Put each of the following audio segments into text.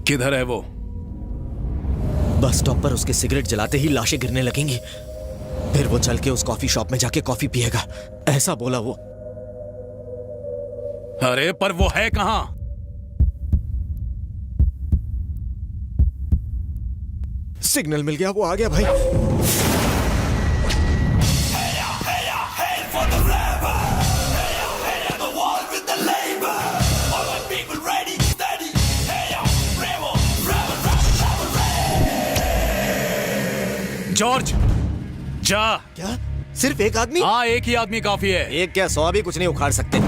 किधर है वो? बस स्टॉप पर उसके सिगरेट जलाते ही लाशें गिरने लगेंगी। फिर वो चल के उस कॉफी शॉप में जाके कॉफी पिएगा, ऐसा बोला वो। अरे पर वो है कहां? सिग्नल मिल गया, वो आ गया भाई। जॉर्ज, जा। क्या सिर्फ एक आदमी? हाँ, एक ही आदमी काफी है। एक क्या 100 भी कुछ नहीं उखाड़ सकते।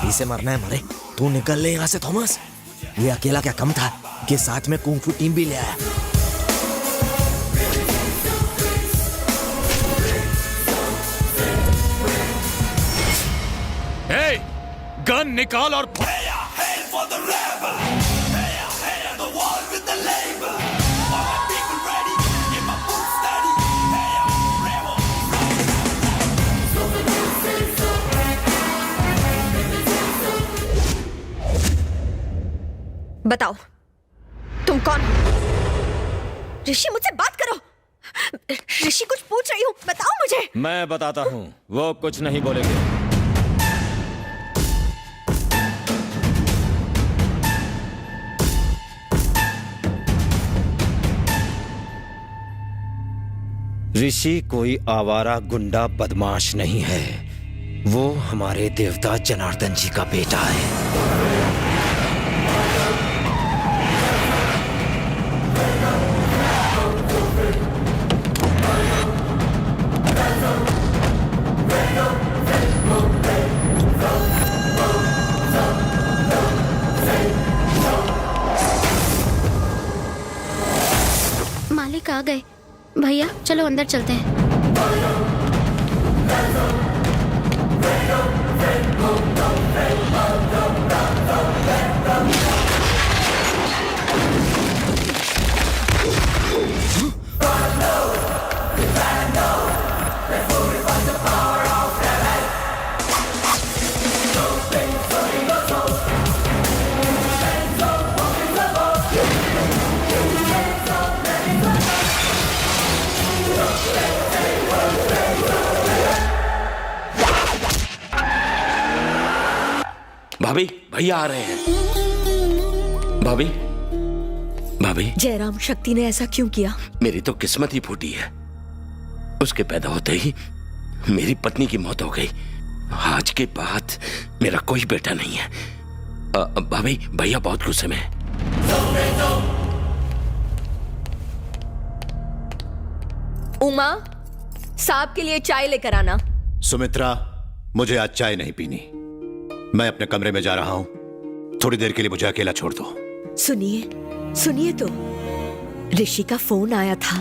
इसे मरना है मरे, तू निकल ले यहाँ से थॉमस। ये अकेला क्या कम था कि साथ में कुंग फू टीम भी ले आया। हे, गन निकाल और बताओ तुम कौन हो? ऋषि, मुझसे बात करो। ऋषि, कुछ पूछ रही हूँ, बताओ मुझे। मैं बताता हूँ, वो कुछ नहीं बोलेंगे। ऋषि कोई आवारा गुंडा बदमाश नहीं है, वो हमारे देवता जनार्दन जी का बेटा है। मालिक आ गए। भैया चलो अंदर चलते हैं। भाभी, भैया आ रहे हैं। भाभी, भाभी। जयराम, शक्ति ने ऐसा क्यों किया? मेरी तो किस्मत ही फूटी है। उसके पैदा होते ही मेरी पत्नी की मौत हो गई। आज के बाद मेरा कोई बेटा नहीं है। भाभी, भैया बहुत गुस्से में है। उमा, साहब के लिए चाय लेकर आना। सुमित्रा, मुझे आज चाय नहीं पीनी। मैं अपने कमरे में जा रहा हूं, थोड़ी देर के लिए मुझे अकेला छोड़ दो। सुनिए, सुनिए तो, ऋषि का फोन आया था।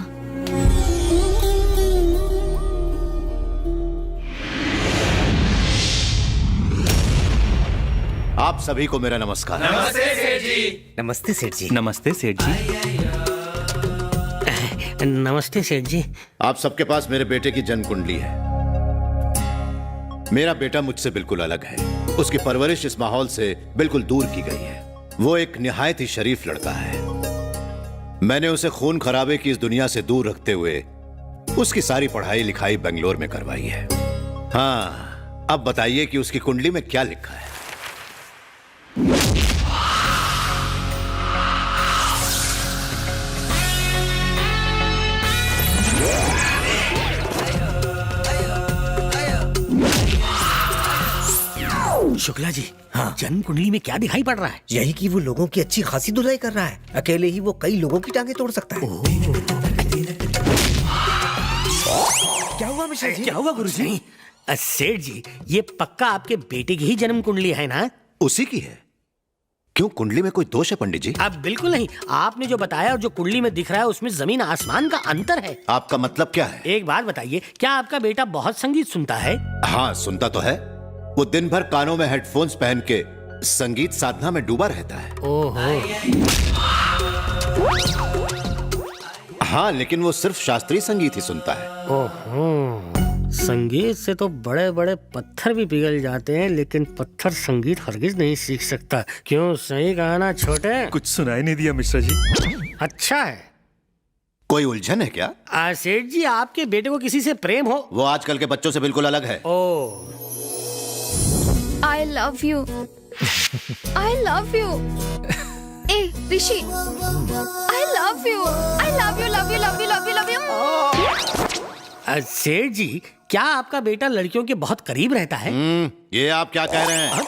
आप सभी को मेरा नमस्कार। नमस्ते सेठ जी। नमस्ते सेठ जी। नमस्ते सेठ जी। आप सबके पास मेरे बेटे की जन्म कुंडली है। मेरा बेटा मुझसे बिल्कुल अलग है। उसकी परवरिश इस माहौल से बिल्कुल दूर की गई है। वो एक निहायत ही शरीफ लड़का है। मैंने उसे खून खराबे की इस दुनिया से दूर रखते हुए उसकी सारी पढ़ाई लिखाई बेंगलोर में करवाई है। हाँ, अब बताइए कि उसकी कुंडली में क्या लिखा है। शुक्ला जी, हाँ, जन्म कुंडली में क्या दिखाई पड़ रहा है? यही कि वो लोगों की अच्छी खासी धुलाई कर रहा है। अकेले ही वो कई लोगों की टांगे तोड़ सकता है। क्या हुआ मिश्रा जी? क्या हुआ गुरुजी? सेठ जी, ये पक्का आपके बेटे की ही जन्म कुंडली है ना? उसी की है। क्यों, कुंडली में कोई दोष है पंडित जी? अब बिल्कुल नहीं। आपने जो बताया और जो कुंडली में दिख रहा है उसमें जमीन आसमान का अंतर है। आपका मतलब क्या है? एक बात बताइए, क्या आपका बेटा बहुत संगीत सुनता है? हाँ, सुनता तो है। वो दिन भर कानों में हेडफोन्स पहन के संगीत साधना में डूबा रहता है। ओहो। हाँ, लेकिन वो सिर्फ शास्त्रीय संगीत ही सुनता है। ओहो, संगीत से तो बड़े बड़े पत्थर भी पिघल जाते हैं, लेकिन पत्थर संगीत हरगिज नहीं सीख सकता। क्यों, सही कहा ना छोटे? कुछ सुनाई नहीं दिया मिश्रा जी। अच्छा है। कोई उलझन है क्या? सेठ जी, आपके बेटे को किसी से प्रेम हो? वो आजकल के बच्चों से बिल्कुल अलग है। ओह, I love you. I love you. A Rishi, I love you. I love you, love you, love you, love you, love you. सेठ जी, क्या आपका बेटा लड़कियों के बहुत करीब रहता है? ये आप क्या कह रहे हैं?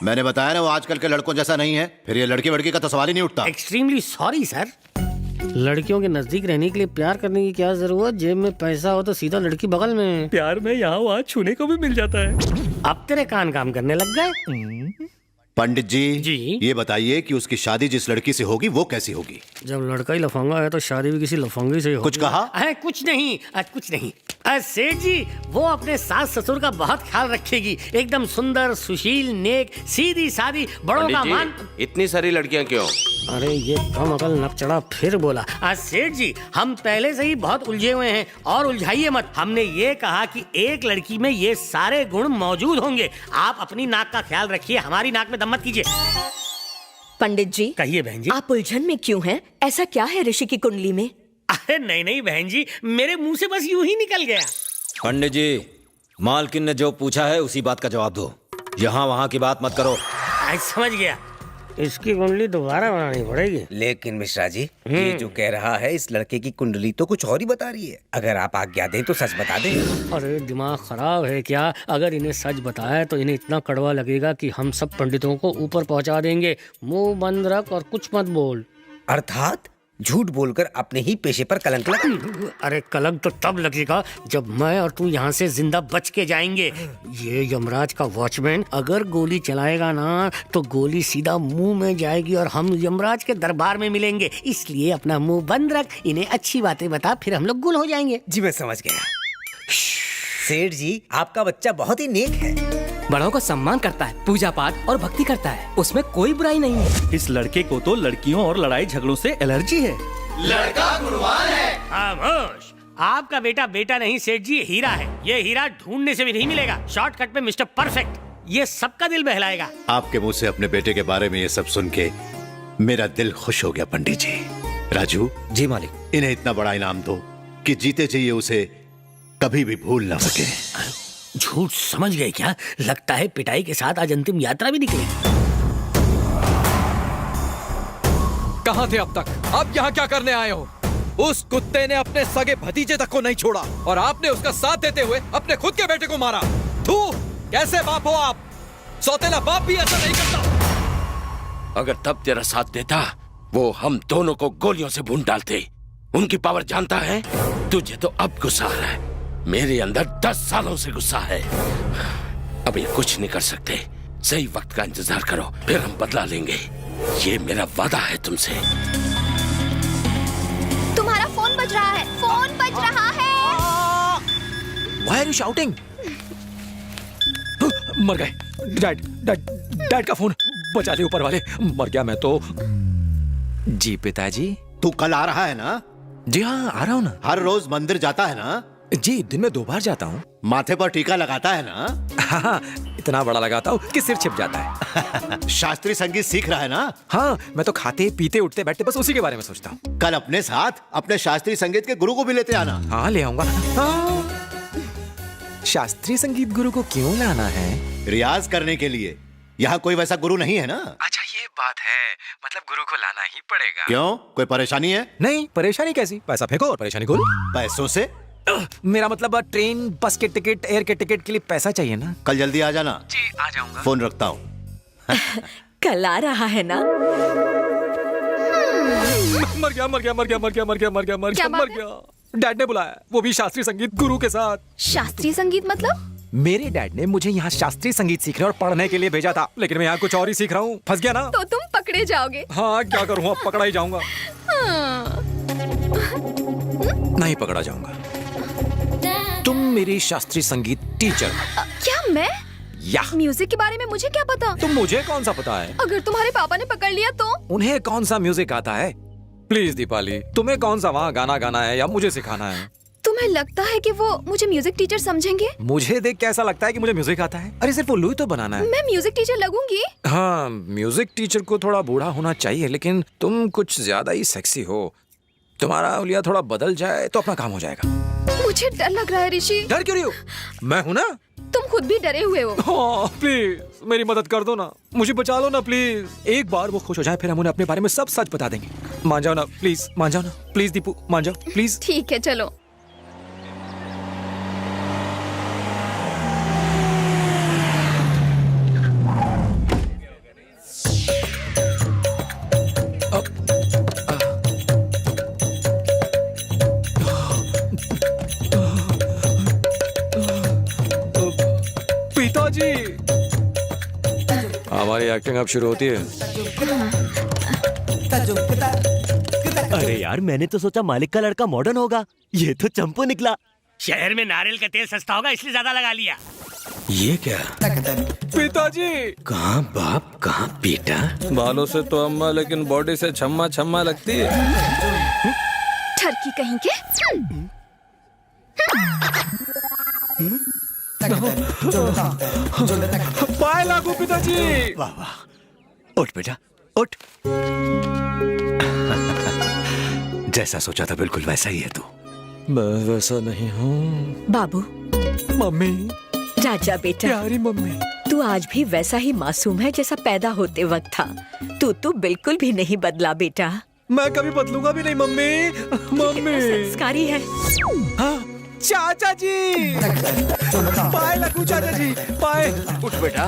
मैंने बताया ना, वो आजकल के लड़कों जैसा नहीं है। फिर ये लड़की वड़की का तो सवाल ही नहीं उठता। Extremely sorry sir. लड़कियों के नजदीक रहने के लिए प्यार करने की क्या जरूरत? जेब में पैसा हो तो सीधा लड़की बगल में। प्यार में यहाँ वहाँ छूने को भी मिल जाता है। अब तेरे कान काम करने लग गए। पंडित जी, जी? ये बताइए कि उसकी शादी जिस लड़की से होगी वो कैसी होगी? जब लड़का ही लफंगा है तो शादी भी किसी लफंगी से ही होगी। कुछ कहा? अरे कुछ नहीं, कुछ नहीं। सेठ जी, वो अपने सास ससुर का बहुत ख्याल रखेगी। एकदम सुंदर, सुशील, नेक, सीधी सादी, बड़ों का मान। इतनी सारी लड़कियां क्यों? अरे ये कम अकल नकचड़ा फिर बोला। सेठ जी, हम पहले से ही बहुत उलझे हुए हैं और उलझाइए मत। हमने ये कहा कि एक लड़की में ये सारे गुण मौजूद होंगे। आप अपनी नाक का ख्याल रखिए, हमारी नाक में दम मत कीजिए। पंडित जी, कहिए बहन जी। आप उलझन में क्यों हैं? ऐसा क्या है ऋषि की कुंडली में? अरे नहीं नहीं बहन जी, मेरे मुंह से बस यूं ही निकल गया। पंडित जी, मालकिन ने जो पूछा है उसी बात का जवाब दो। यहाँ वहाँ की बात मत करो। समझ गया। इसकी कुंडली दोबारा बनानी पड़ेगी। लेकिन मिश्रा जी, ये जो कह रहा है, इस लड़के की कुंडली तो कुछ और ही बता रही है। अगर आप आज्ञा दें तो सच बता दें। अरे दिमाग खराब है क्या? अगर इन्हें सच बताया तो इन्हें इतना कड़वा लगेगा कि हम सब पंडितों को ऊपर पहुंचा देंगे। मुंह बंद रख और कुछ मत बोल। अर्थात झूठ बोलकर अपने ही पेशे पर कलंक लगा। अरे कलंक तो तब लगेगा जब मैं और तू यहाँ से जिंदा बच के जाएंगे। ये यमराज का वॉचमैन अगर गोली चलाएगा ना तो गोली सीधा मुंह में जाएगी और हम यमराज के दरबार में मिलेंगे। इसलिए अपना मुंह बंद रख, इन्हें अच्छी बातें बता, फिर हम लोग गुल हो जाएंगे। जी मैं समझ गया। सेठ जी, आपका बच्चा बहुत ही नेक है। बड़ों का सम्मान करता है, पूजा पाठ और भक्ति करता है, उसमें कोई बुराई नहीं है। इस लड़के को तो लड़कियों और लड़ाई झगड़ों से एलर्जी है। लड़का गुणवान है। खामोश। आपका बेटा बेटा नहीं सेठ जी, हीरा है। ये हीरा ढूंढने से भी नहीं मिलेगा। शॉर्टकट पे मिस्टर परफेक्ट, ये सबका दिल बहलाएगा। आपके मुंह से अपने बेटे के बारे में ये सब सुन के मेरा दिल खुश हो गया पंडित जी। राजू जी मालिक, इन्हें इतना बड़ा इनाम दो कि जीते जी ये उसे कभी भी भूल ना सके। झूठ समझ गए क्या? लगता है पिटाई के साथ आज अंतिम यात्रा भी निकलेगी। कहाँ थे अब तक? अब यहाँ क्या करने आए हो? उस कुत्ते ने अपने सगे भतीजे तक को नहीं छोड़ा और आपने उसका साथ देते हुए अपने खुद के बेटे को मारा। थू, कैसे बाप हो आप? सौतेला बाप भी ऐसा नहीं करता। अगर तब तेरा साथ देता, वो हम दोनों को गोलियों से भून डालते। उनकी पावर जानता है? तुझे तो अब गुस्सा आ रहा है, मेरे अंदर 10 सालों से गुस्सा है। अब ये कुछ नहीं कर सकते। सही वक्त का इंतजार करो, फिर हम बदला लेंगे। ये मेरा वादा है तुमसे। तुम्हारा फोन बज रहा है। फोन बज रहा है। Why are you shouting? मर गए। डैड का फोन बचा ले ऊपर वाले, मर गया मैं तो। जी पिताजी। तू कल आ रहा है ना? जी हाँ, आ रहा हूँ ना। हर रोज मंदिर जाता है ना? जी, दिन में 2 बार जाता हूँ। माथे पर टीका लगाता है ना? हाँ, इतना बड़ा लगाता हूँ कि सिर छिप जाता है। शास्त्रीय संगीत सीख रहा है ना? हाँ, मैं तो खाते पीते उठते बैठते बस उसी के बारे में सोचता हूँ। कल अपने साथ अपने शास्त्रीय संगीत के गुरु को भी लेते आना। हाँ, ले आऊंगा। हाँ। शास्त्रीय संगीत गुरु को क्यों लाना है? रियाज करने के लिए। यहाँ कोई वैसा गुरु नहीं है ना? अच्छा, ये बात है, मतलब गुरु को लाना ही पड़ेगा। क्यों, कोई परेशानी है? नहीं, परेशानी कैसी? पैसा फेंको और परेशानी खोलो। पैसों से? मेरा मतलब ट्रेन बस के टिकट, एयर के टिकट के लिए पैसा चाहिए ना। कल जल्दी आ जाना। जी, आ जाऊंगा। फोन रखता हूँ। कल आ रहा है ना? मर गया मर गया मर गया मर गया मर गया मर गया मर क्या गया बात मर गया। डैड ने बुलाया, वो भी शास्त्रीय संगीत गुरु के साथ। शास्त्रीय संगीत मतलब? मेरे डैड ने मुझे यहाँ शास्त्रीय संगीत सीखने और पढ़ने के लिए भेजा था, लेकिन मैं यहाँ कुछ और ही सीख रहा हूँ। फंस गया ना? तो तुम पकड़े जाओगे। हाँ, क्या करूँ, अब पकड़ा ही जाऊंगा। हाँ। नहीं पकड़ा जाऊंगा। तुम मेरी शास्त्रीय संगीत टीचर। क्या मैं? या म्यूजिक के बारे में मुझे क्या पता? तुम मुझे कौन सा पता है? अगर तुम्हारे पापा ने पकड़ लिया तो? उन्हें कौन सा म्यूजिक आता है? प्लीज दीपाली, तुम्हें कौन सा वहाँ गाना गाना है या मुझे सिखाना है? तुम्हें लगता है कि वो मुझे म्यूजिक टीचर समझेंगे? मुझे देख कैसा लगता है कि मुझे म्यूजिक आता है? अरे सिर्फ उल्लू ही तो बनाना है। मैं म्यूजिक टीचर लगूंगी? हाँ, म्यूजिक टीचर को थोड़ा बूढ़ा होना चाहिए, लेकिन तुम कुछ ज्यादा ही सेक्सी हो। तुम्हारा हुलिया थोड़ा बदल जाए तो अपना काम हो जाएगा। मुझे डर लग रहा है ऋषि। डर क्यों रही हो? मैं हूँ ना। तुम खुद भी डरे हुए हो। हाँ, प्लीज मेरी मदद कर दो ना, मुझे बचा लो ना प्लीज। एक बार वो खुश हो जाए फिर हम उन्हें अपने बारे में सब सच बता देंगे। मान जाओ ना प्लीज, मान जाओ ना प्लीज दीपू, मान जाओ प्लीज। ठीक है, चलो। पिताजी, हमारी एक्टिंग अब शुरू होती है। अरे यार, मैंने तो सोचा मालिक का लड़का मॉडर्न होगा, ये तो चंपू निकला। शहर में नारियल का तेल सस्ता होगा इसलिए ज्यादा लगा लिया। ये क्या? पिताजी, कहाँ बाप कहाँ बेटा? बालों से तो अम्मा, लेकिन बॉडी से छम्मा छम्मा लगती है। ठरकी कहीं के। पाए लागू पिताजी। वाह वाह। उठ बेटा, उठ। जैसा सोचा था बिल्कुल वैसा ही है तू। मैं वैसा नहीं हूँ। बाबू। मम्मी। राजा बेटा। प्यारी मम्मी। तू आज भी वैसा ही मासूम है जैसा पैदा होते वक्त था। तू तो बिल्कुल भी नहीं बदला बेटा। मैं कभी बदलूंगा भी नहीं मम्मी। मम्मी संस्कारी है। हाँ, चाचा जी। पाए लगू चाचा जी, पाए। उठ बेटा।